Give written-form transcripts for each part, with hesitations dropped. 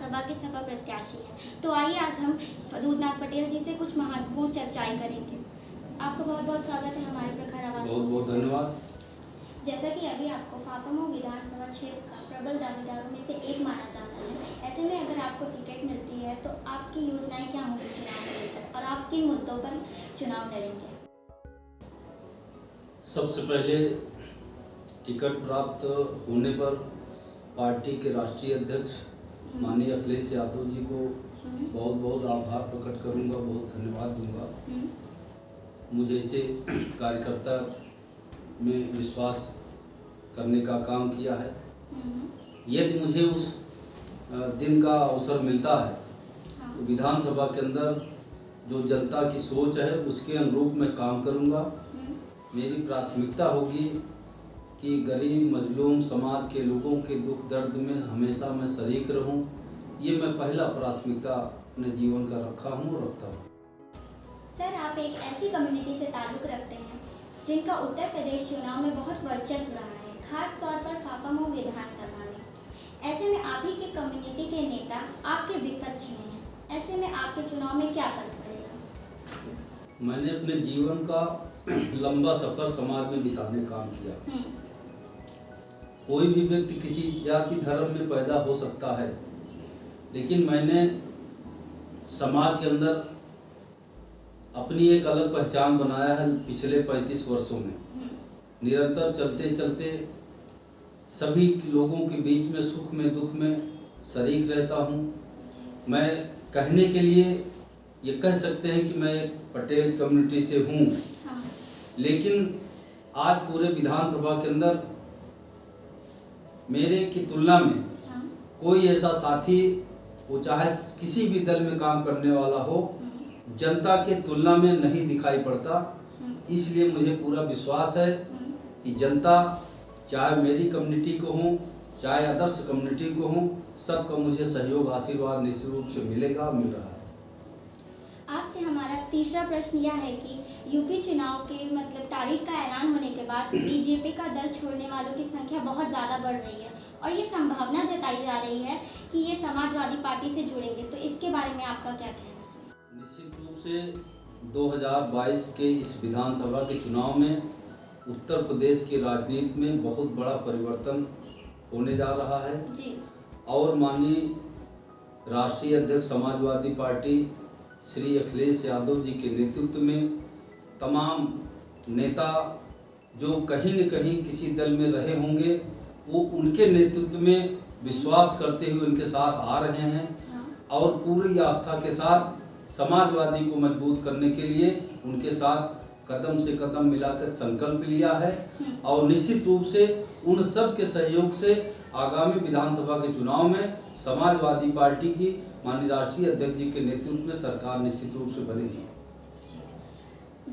विधानसभा के सपा प्रत्याशी हैं। तो आइए आज हम दूधनाथ पटेल जी से कुछ महत्वपूर्ण चर्चाएं करेंगे। आपको बहुत बहुत स्वागत है हमारे प्रखर आवाज। बहुत बहुत धन्यवाद। जैसा कि अभी आपको फाफामऊ विधानसभा क्षेत्र का प्रबल दावेदारों में से एक माना जाता है, ऐसे में अगर आपको टिकट मिलती है तो आपकी योजनाएं क्या होंगी चुनाव को लेकर और आप किन मुद्दों पर चुनाव लड़ेंगे? सबसे पहले टिकट प्राप्त होने पर पार्टी के राष्ट्रीय अध्यक्ष माननीय अखिलेश यादव जी को बहुत बहुत आभार प्रकट करूंगा, बहुत धन्यवाद दूंगा। मुझे इसे कार्यकर्ता में विश्वास करने का काम किया है। यदि मुझे उस दिन का अवसर मिलता है तो विधानसभा के अंदर जो जनता की सोच है उसके अनुरूप मैं काम करूंगा। मेरी प्राथमिकता होगी कि गरीब मजलूम समाज के लोगों के दुख दर्द में हमेशा मैं शरीक रहूं। ये मैं पहला प्राथमिकता अपने जीवन का रखा हूं और रखता हूं। सर, आप एक ऐसी कम्युनिटी से ताल्लुक़ रखते हैं जिनका उत्तर प्रदेश चुनाव में बहुत वर्चस्व रहा है, खास तौर पर फाफामऊ विधानसभा में। ऐसे में आप ही के कम्युनिटी के नेता आपके विपक्ष में हैं। ऐसे में आपके चुनाव में क्या फर्क पड़ेगा? मैंने अपने जीवन का लंबा सफर समाज में बिताने काम किया। कोई भी व्यक्ति किसी जाति धर्म में पैदा हो सकता है, लेकिन मैंने समाज के अंदर अपनी एक अलग पहचान बनाया है। पिछले 35 वर्षों में निरंतर चलते चलते सभी लोगों के बीच में सुख में दुख में शरीक रहता हूँ। मैं कहने के लिए ये कह सकते हैं कि मैं पटेल कम्युनिटी से हूँ, लेकिन आज पूरे विधानसभा के अंदर मेरे की तुलना में कोई ऐसा साथी, वो चाहे किसी भी दल में काम करने वाला हो, जनता के तुलना में नहीं दिखाई पड़ता। इसलिए मुझे पूरा विश्वास है कि जनता, चाहे मेरी कम्युनिटी को हो चाहे अदर्स कम्युनिटी को हो, सबका मुझे सहयोग आशीर्वाद निश्चित रूप से मिलेगा, मिल रहा है। आपसे हमारा तीसरा प्रश्न यह है कि यूपी चुनाव के तारीख का ऐलान होने के बाद बीजेपी का दल छोड़ने वालों की संख्या बहुत ज़्यादा बढ़ रही है और ये संभावना जताई जा रही है कि ये समाजवादी पार्टी से जुड़ेंगे। तो इसके बारे में आपका क्या कहना है? निश्चित रूप से 2022 के इस विधानसभा के चुनाव में उत्तर प्रदेश की राजनीति में बहुत बड़ा परिवर्तन होने जा रहा है जी। और माननीय राष्ट्रीय अध्यक्ष समाजवादी पार्टी श्री अखिलेश यादव जी के नेतृत्व में तमाम नेता जो कहीं न कहीं किसी दल में रहे होंगे, वो उनके नेतृत्व में विश्वास करते हुए उनके साथ आ रहे हैं और पूरी आस्था के साथ समाजवादी को मजबूत करने के लिए उनके साथ कदम से कदम मिलाकर संकल्प लिया है। और निश्चित रूप से उन सब के सहयोग से आगामी विधानसभा के चुनाव में समाजवादी पार्टी की माननीय राष्ट्रीय अध्यक्ष जी के नेतृत्व में सरकार निश्चित रूप से बनेगी।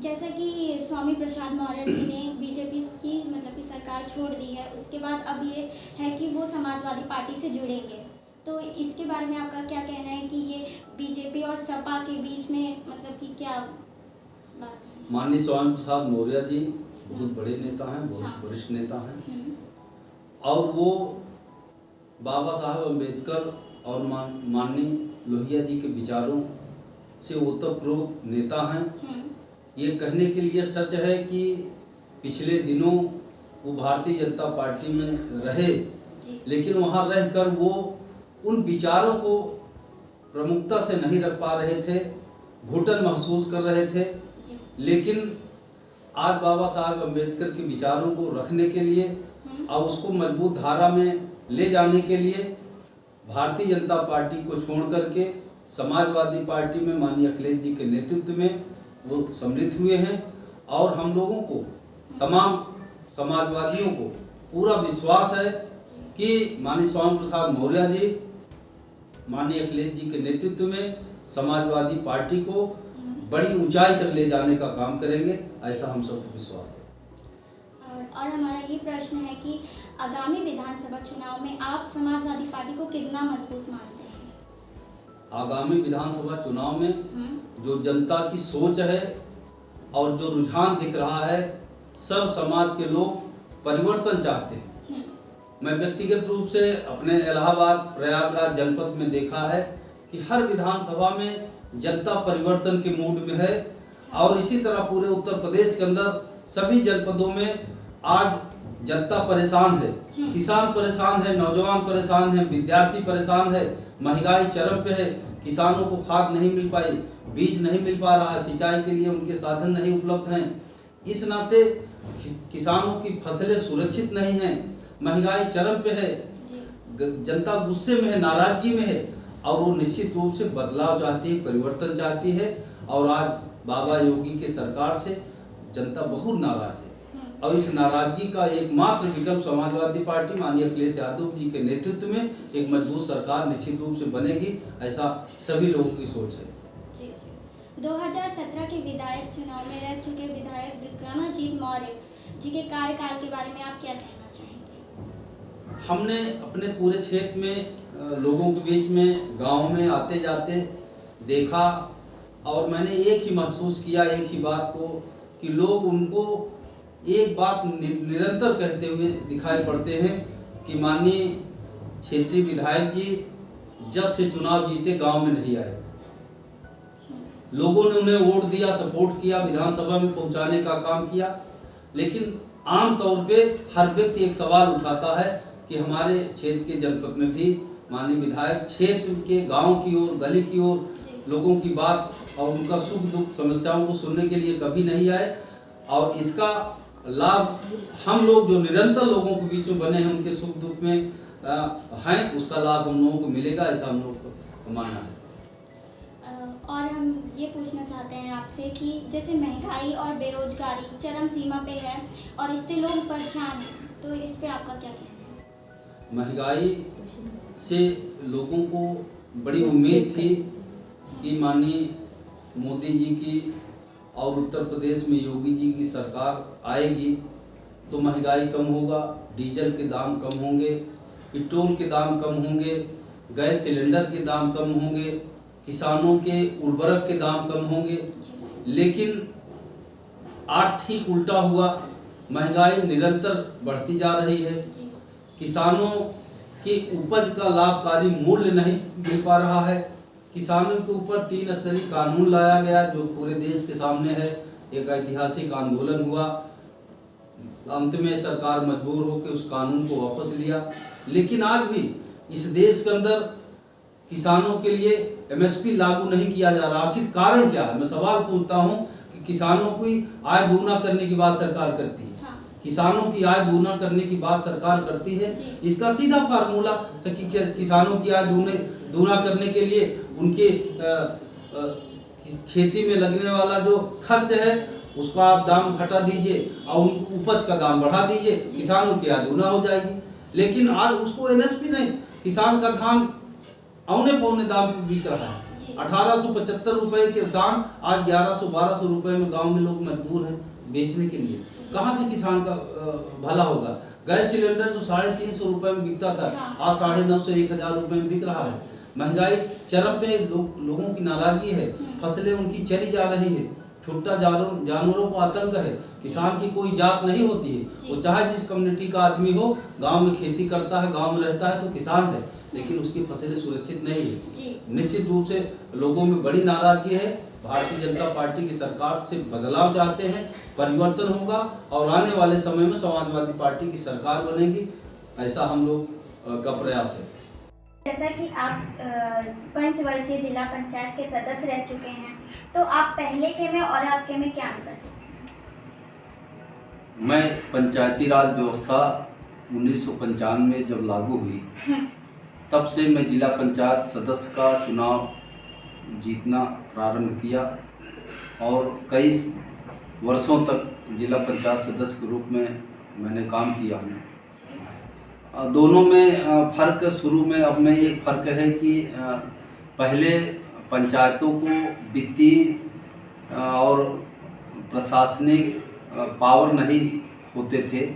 जैसा कि स्वामी प्रसाद मौर्य जी ने बीजेपी की सरकार छोड़ दी है, उसके बाद अब ये है कि वो समाजवादी पार्टी से जुड़ेंगे। तो इसके बारे में आपका क्या कहना है कि ये बीजेपी और सपा के बीच में कि क्या बात है? माननीय स्वामी प्रसाद मौर्य जी बहुत बड़े नेता हैं, बहुत वरिष्ठ नेता हैं और वो बाबा साहब अम्बेडकर और माननीय लोहिया जी के विचारों से ओतप्रोत नेता हैं। ये कहने के लिए सच है कि पिछले दिनों वो भारतीय जनता पार्टी में रहे, लेकिन वहाँ रहकर वो उन विचारों को प्रमुखता से नहीं रख पा रहे थे, घुटन महसूस कर रहे थे। लेकिन आज बाबा साहब अम्बेडकर के विचारों को रखने के लिए और उसको मजबूत धारा में ले जाने के लिए भारतीय जनता पार्टी को छोड़ करके समाजवादी पार्टी में माननीय अखिलेश जी के नेतृत्व में वो सम्मिलित हुए हैं और हम लोगों को, तमाम समाजवादियों को पूरा विश्वास है कि माननीय स्वामी प्रसाद मौर्य जी माननीय अखिलेश जी के नेतृत्व में समाजवादी पार्टी को बड़ी ऊंचाई तक ले जाने का काम करेंगे, ऐसा हम सबको विश्वास है। और हमारा ये प्रश्न है कि आगामी विधानसभा चुनाव में आप समाजवादी पार्टी को कितना मजबूत मानते हैं? आगामी विधानसभा चुनाव में जो जनता की सोच है और जो रुझान दिख रहा है, सब समाज के लोग परिवर्तन चाहते हैं। मैं व्यक्तिगत रूप से अपने इलाहाबाद प्रयागराज जनपद में देखा है कि हर विधानसभा में जनता परिवर्तन के मूड में है, और इसी तरह पूरे उत्तर प्रदेश के अंदर सभी जनपदों में आज जनता परेशान है, किसान परेशान है, नौजवान परेशान है, विद्यार्थी परेशान है, महंगाई चरम पे है, किसानों को खाद नहीं मिल पाई, बीज नहीं मिल पा रहा है, सिंचाई के लिए उनके साधन नहीं उपलब्ध हैं। इस नाते किसानों की फसलें सुरक्षित नहीं हैं, महंगाई चरम पे है, जनता गुस्से में है, नाराजगी में है, और वो निश्चित रूप से बदलाव चाहती है, परिवर्तन चाहती है। और आज बाबा योगी के सरकार से जनता बहुत नाराज है, और इस नाराजगी का एकमात्र विकल्प समाजवादी पार्टी माननीय अखिलेश यादव जी के नेतृत्व में एक मजबूत सरकार निश्चित रूप से बनेगी, ऐसा सभी लोगों की सोच है। जी जी। 2017 के विधायक चुनाव में रह चुके विधायक विक्रमाजीत मौर्य जी के कार्यकाल के बारे में आप क्या कहना चाहेंगे? हमने अपने पूरे क्षेत्र में लोगों के बीच में गांव में आते जाते देखा, और मैंने एक ही महसूस किया, एक ही बात को, कि लोग उनको एक बात निरंतर कहते हुए दिखाई पड़ते हैं कि माननीय क्षेत्रीय विधायक जी जब से चुनाव जीते गांव में नहीं आए। लोगों ने उन्हें वोट दिया, सपोर्ट किया, विधानसभा में पहुंचाने का काम किया, लेकिन आम तौर पे हर व्यक्ति एक सवाल उठाता है कि हमारे क्षेत्र के जनपद में भी माननीय विधायक क्षेत्र के गांव की ओर, गली की ओर लोगों की बात और उनका सुख दुख समस्याओं को सुनने के लिए कभी नहीं आए। और इसका लाभ हम लोग जो निरंतर लोगों के बीच में बने हैं, उनके सुख दुख में हैं, उसका लाभ हम लोगों को मिलेगा, ऐसा हम लोग को मानना है। और हम ये पूछना चाहते हैं आपसे कि जैसे महंगाई और बेरोजगारी चरम सीमा पे है और इससे लोग परेशान हैं, तो इस पे आपका क्या कहना है? महंगाई से लोगों को बड़ी उम्मीद थी कि माननीय मोदी जी की और उत्तर प्रदेश में योगी जी की सरकार आएगी तो महंगाई कम होगा, डीजल के दाम कम होंगे, पेट्रोल के दाम कम होंगे, गैस सिलेंडर के दाम कम होंगे, किसानों के उर्वरक के दाम कम होंगे। लेकिन आज ठीक उल्टा हुआ, महंगाई निरंतर बढ़ती जा रही है, किसानों की उपज का लाभकारी मूल्य नहीं मिल पा रहा है, किसानों के ऊपर 3 स्तरीय कानून लाया गया जो पूरे देश के सामने है, एक ऐतिहासिक आंदोलन हुआ, अंत में सरकार मजबूर होकर उस कानून को वापस लिया। लेकिन आज भी इस देश के अंदर किसानों के लिए एमएसपी लागू नहीं किया जा रहा। आखिर कारण क्या है? मैं सवाल पूछता हूं कि किसानों की आय दोगुना करने की बात सरकार करती है, किसानों की आय दोगुना करने की बात सरकार करती है। इसका सीधा फार्मूला है कि किसानों की आय दोगुना करने के लिए उनके खेती में लगने वाला जो खर्च है उसका आप दाम घटा दीजिए और उनको उपज का दाम बढ़ा दीजिए, किसानों की आय दोगुना हो जाएगी। लेकिन आज उसको एमएसपी नहीं, किसान का धान औने पौने दाम पे बिक रहा है। 1875 रुपए के दाम आज 1100-1200 रुपए में गांव में लोग मजबूर हैं बेचने के लिए। कहाँ से किसान का भला होगा? गैस सिलेंडर जो 350 रुपए में बिकता था आज 950-1000 रुपए में बिक रहा है। महंगाई चरम पे, लोगों की नाराजगी है, फसलें उनकी चली जा रही है, छोटा जानवरों को आतंक है, किसान की कोई जात नहीं होती है, वो चाहे जिस कम्युनिटी का आदमी हो, गांव में खेती करता है, गांव में रहता है तो किसान है, लेकिन उसकी फसलें सुरक्षित नहीं है। निश्चित रूप से लोगों में बड़ी नाराजगी है। भारतीय जनता पार्टी की सरकार से बदलाव चाहते हैं, परिवर्तन होगा और आने वाले समय में समाजवादी पार्टी की सरकार बनेगी, ऐसा हम लोग का प्रयास है। जैसा कि आप पंचवर्षीय जिला पंचायत के सदस्य रह चुके हैं, तो आप पहले के में और आपके में क्या अंतर है? मैं पंचायती राज व्यवस्था 1995 में जब लागू हुई तब से मैं जिला पंचायत सदस्य का चुनाव जीतना प्रारंभ किया और कई वर्षों तक जिला पंचायत सदस्य के रूप में मैंने काम किया हूँ। दोनों में फ़र्क शुरू में अब में एक फ़र्क है कि पहले पंचायतों को वित्तीय और प्रशासनिक पावर नहीं होते थे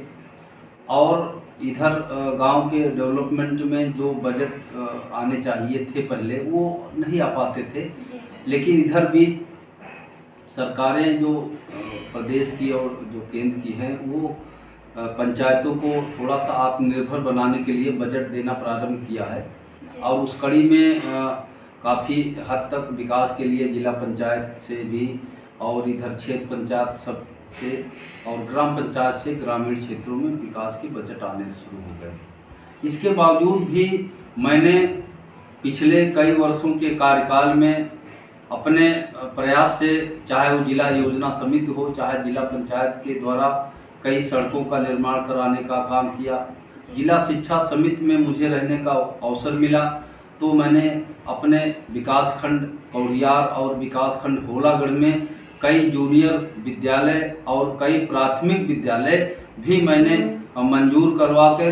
और इधर गांव के डेवलपमेंट में जो बजट आने चाहिए थे पहले वो नहीं आ पाते थे। लेकिन इधर भी सरकारें जो प्रदेश की और जो केंद्र की हैं वो पंचायतों को थोड़ा सा आत्मनिर्भर बनाने के लिए बजट देना प्रारंभ किया है और उस कड़ी में काफ़ी हद तक विकास के लिए जिला पंचायत से भी और इधर क्षेत्र पंचायत सब से और ग्राम पंचायत से ग्रामीण क्षेत्रों में विकास के बजट आने शुरू हो गए। इसके बावजूद भी मैंने पिछले कई वर्षों के कार्यकाल में अपने प्रयास से, चाहे वो जिला योजना समिति हो, चाहे जिला पंचायत के द्वारा कई सड़कों का निर्माण कराने का काम किया। जिला शिक्षा समिति में मुझे रहने का अवसर मिला तो मैंने अपने विकासखंड कौरियार और विकासखंड होलागढ़ में कई जूनियर विद्यालय और कई प्राथमिक विद्यालय भी मैंने मंजूर करवा कर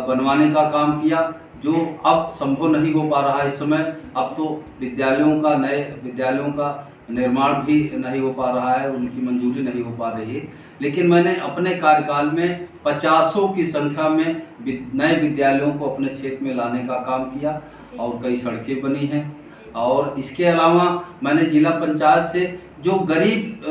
बनवाने का काम किया, जो अब संभव नहीं हो पा रहा है इस समय। अब तो नए विद्यालयों का निर्माण भी नहीं हो पा रहा है, उनकी मंजूरी नहीं हो पा रही है। लेकिन मैंने अपने कार्यकाल में 50 की संख्या में नए विद्यालयों को अपने क्षेत्र में लाने का काम किया और कई सड़कें बनी हैं। और इसके अलावा मैंने जिला पंचायत से जो गरीब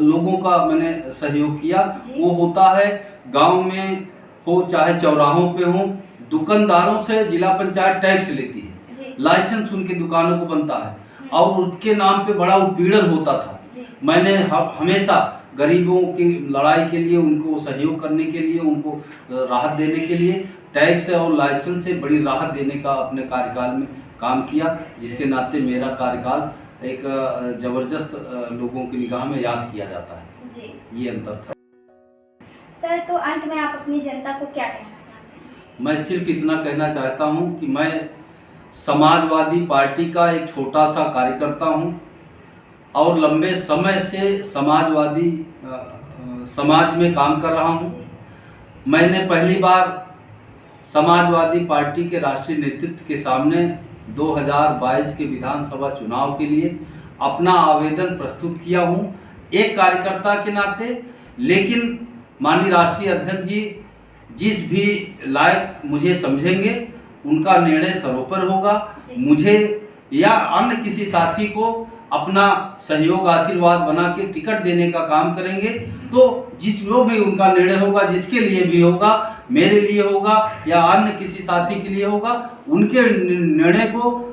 लोगों का मैंने सहयोग किया, वो होता है गांव में हो चाहे चौराहों पे हो, दुकानदारों से जिला पंचायत टैक्स लेती है, लाइसेंस उनकी दुकानों को बनता है और उनके नाम पे बड़ा उत्पीड़न होता था। मैंने हमेशा गरीबों की लड़ाई के लिए, उनको सहयोग करने के लिए, उनको राहत देने के लिए टैक्स और लाइसेंस से बड़ी राहत देने का अपने कार्यकाल में काम किया, जिसके नाते मेरा कार्यकाल एक जबरदस्त लोगों की निगाह में याद किया जाता है जी। ये अंतर था। सर, तो अंत में आप अपनी जनता को क्या कहना चाहते हैं? मैं सिर्फ इतना कहना चाहता हूं कि मैं समाजवादी पार्टी का एक छोटा सा कार्यकर्ता हूं और लंबे समय से समाजवादी समाज में काम कर रहा हूं। मैंने पहली बार समाजवादी पार्टी के राष्ट्रीय नेतृत्व के सामने 2022 के विधानसभा चुनाव के लिए अपना आवेदन प्रस्तुत किया हूं एक कार्यकर्ता के नाते। लेकिन माननीय राष्ट्रीय अध्यक्ष जी जिस भी लायक मुझे समझेंगे उनका निर्णय सर्वोपरि होगा। मुझे या अन्य किसी साथी को अपना सहयोग आशीर्वाद बना के टिकट देने का काम करेंगे, तो जो भी उनका निर्णय होगा, जिसके लिए भी होगा, मेरे लिए होगा या अन्य किसी साथी के लिए होगा, उनके निर्णय को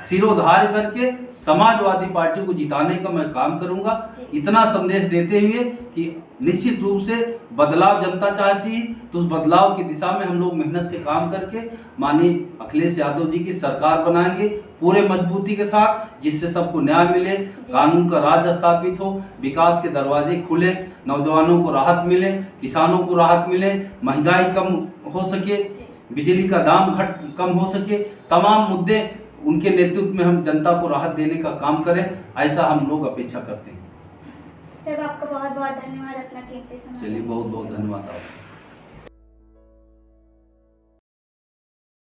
सिरोधार्य करके समाजवादी पार्टी को जिताने का मैं काम करूंगा। इतना संदेश देते हुए कि निश्चित रूप से बदलाव जनता चाहती है, तो उस बदलाव की दिशा में हम लोग मेहनत से काम करके माननीय अखिलेश यादव जी की सरकार बनाएंगे पूरे मजबूती के साथ, जिससे सबको न्याय मिले, कानून का राज स्थापित हो, विकास के दरवाजे खुले, नौजवानों को राहत मिले, किसानों को राहत मिले, महंगाई कम हो सके, बिजली का दाम कम हो सके। तमाम मुद्दे उनके नेतृत्व में हम जनता को राहत देने का काम करें, ऐसा हम लोग अपेक्षा करते हैं। सर, आपका बहुत बहुत धन्यवाद अपना कीमती समय। चलिए, बहुत बहुत धन्यवाद आपका।